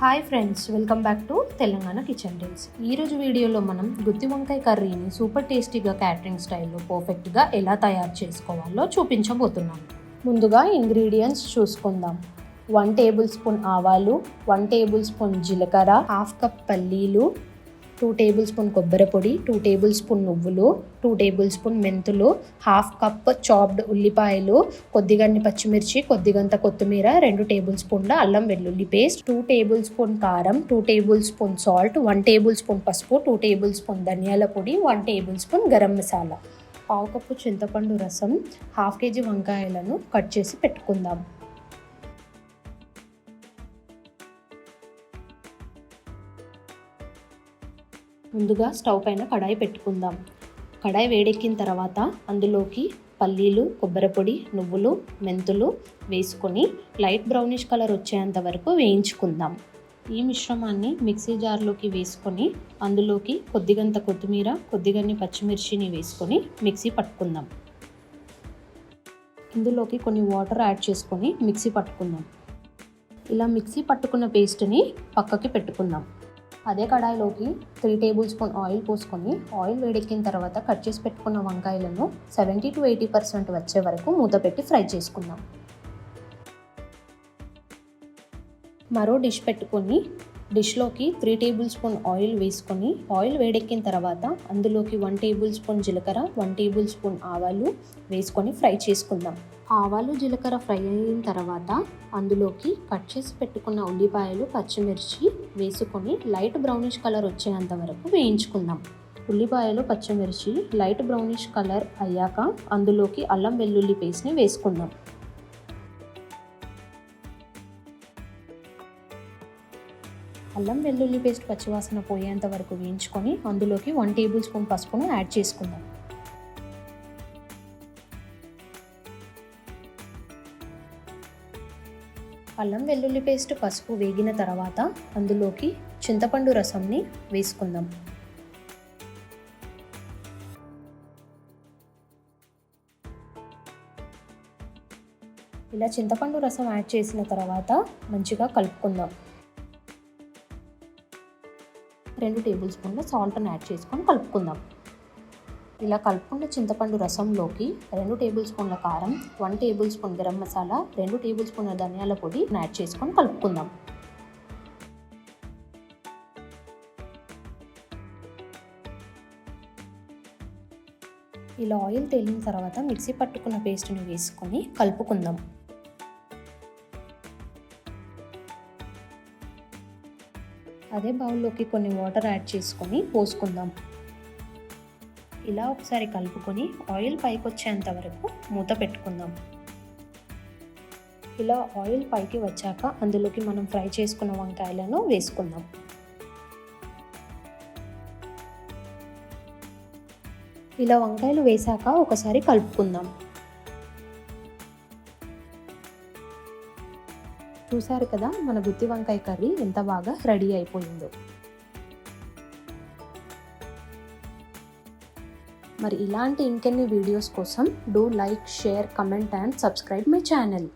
Hi friends, welcome back to Telangana kitchen days. ఈరోజు వీడియోలో మనం గుత్తి వంకాయ కర్రీని సూపర్ టేస్టీగా క్యాటరింగ్ స్టైల్లో పర్ఫెక్ట్గా ఎలా తయారు చేసుకోవాలో చూపించబోతున్నాం. ముందుగా ఇంగ్రీడియంట్స్ చూసుకుందాం. 1 టేబుల్ స్పూన్ ఆవాలు, 1 టేబుల్ స్పూన్ జీలకర్ర, హాఫ్ కప్ పల్లీలు, 2 టేబుల్ స్పూన్ కొబ్బరి పొడి, 2 టేబుల్ స్పూన్ నువ్వులు, 2 టేబుల్ స్పూన్ మెంతులు, హాఫ్ కప్ చాప్డ్ ఉల్లిపాయలు, కొద్దిగన్ని పచ్చిమిర్చి, కొద్దిగంత కొత్తిమీర, 2 టేబుల్ స్పూన్ల అల్లం వెల్లుల్లి పేస్ట్, 2 టేబుల్ స్పూన్ కారం, 2 table spoon salt, 1 table spoon పసుపు, 2 టేబుల్ స్పూన్ ధనియాల పొడి, 1 టేబుల్ స్పూన్ గరం మసాలా, పావు కప్పు చింతపండు రసం, హాఫ్ కేజీ వంకాయలను కట్ చేసి పెట్టుకుందాం. ముందుగా స్టవ్ పైన కడాయి పెట్టుకుందాం. కడాయి వేడెక్కిన తర్వాత అందులోకి పల్లీలు, కొబ్బరి పొడి, నువ్వులు, మెంతులు వేసుకొని లైట్ బ్రౌనిష్ కలర్ వచ్చేంత వరకు వేయించుకుందాం. ఈ మిశ్రమాన్ని మిక్సీ జార్లోకి వేసుకొని అందులోకి కొద్దిగంత కొత్తిమీర, కొద్దిగన్ని పచ్చిమిర్చిని వేసుకొని మిక్సీ పట్టుకుందాం. ఇందులోకి కొన్ని వాటర్ యాడ్ చేసుకొని మిక్సీ పట్టుకుందాం. ఇలా మిక్సీ పట్టుకున్న పేస్ట్ని పక్కకి పెట్టుకుందాం. అదే కడాయిలోకి 3 టేబుల్ స్పూన్ ఆయిల్ పోసుకొని ఆయిల్ వేడెక్కిన తర్వాత కట్ చేసి పెట్టుకున్న వంకాయలను 70 to 80% వచ్చే వరకు మూత పెట్టి ఫ్రై చేసుకుందాం. మరో డిష్ పెట్టుకొని డిష్లోకి 3 టేబుల్ స్పూన్ ఆయిల్ వేసుకొని ఆయిల్ వేడెక్కిన తర్వాత అందులోకి 1 టేబుల్ స్పూన్ జీలకర్ర, 1 టేబుల్ స్పూన్ ఆవాలు వేసుకొని ఫ్రై చేసుకుందాం. ఆవాలు జీలకర్ర ఫ్రై అయిన తర్వాత అందులోకి కట్ చేసి పెట్టుకున్న ఉల్లిపాయలు, పచ్చిమిర్చి వేసుకొని లైట్ బ్రౌనిష్ కలర్ వచ్చేంత వరకు వేయించుకుందాం. ఉల్లిపాయలు, పచ్చిమిర్చి లైట్ బ్రౌనిష్ కలర్ అయ్యాక అందులోకి అల్లం వెల్లుల్లి పేస్ట్ని వేసుకుందాం. అల్లం వెల్లుల్లి పేస్ట్ పచ్చివాసన పోయేంత వరకు వేయించుకొని అందులోకి 1 టేబుల్ స్పూన్ పసుపును యాడ్ చేసుకుందాం. అల్లం వెల్లుల్లి పేస్ట్, పసుపు వేగిన తర్వాత అందులోకి చింతపండు రసంని వేసుకుందాం. ఇలా చింతపండు రసం యాడ్ చేసిన తర్వాత మంచిగా కలుపుకుందాం. 2 టేబుల్ స్పూన్ల సాల్ట్ని యాడ్ చేసుకొని కలుపుకుందాం. ఇలా కలుపుకున్న చింతపండు రసంలోకి 2 టేబుల్ స్పూన్ల కారం, 1 table spoon garam masala, 2 table స్పూన్ల ధనియాల పొడి యాడ్ చేసుకొని కలుపుకుందాం. ఇలా ఆయిల్ తేలిన తర్వాత మిక్సీ పట్టుకున్న పేస్ట్ని వేసుకొని కలుపుకుందాం. అదే బౌల్లోకి కొన్ని వాటర్ యాడ్ చేసుకొని పోసుకుందాం. ఇలా ఒకసారి కలుపుకొని ఆయిల్ పైకి వచ్చేంత వరకు మూత పెట్టుకుందాం. ఇలా ఆయిల్ పైకి వచ్చాక అందులోకి మనం ఫ్రై చేసుకున్న వంకాయలను వేసుకుందాం. ఇలా వంకాయలు వేసాక ఒకసారి కలుపుకుందాం. చూసారు కదా, మన గుత్తి వంకాయ కర్రీ ఎంత బాగా రెడీ అయిపోయిందో. మరి ఇలాంటి ఇంకెన్ని వీడియోస్ కోసం do like, share, comment and subscribe my channel.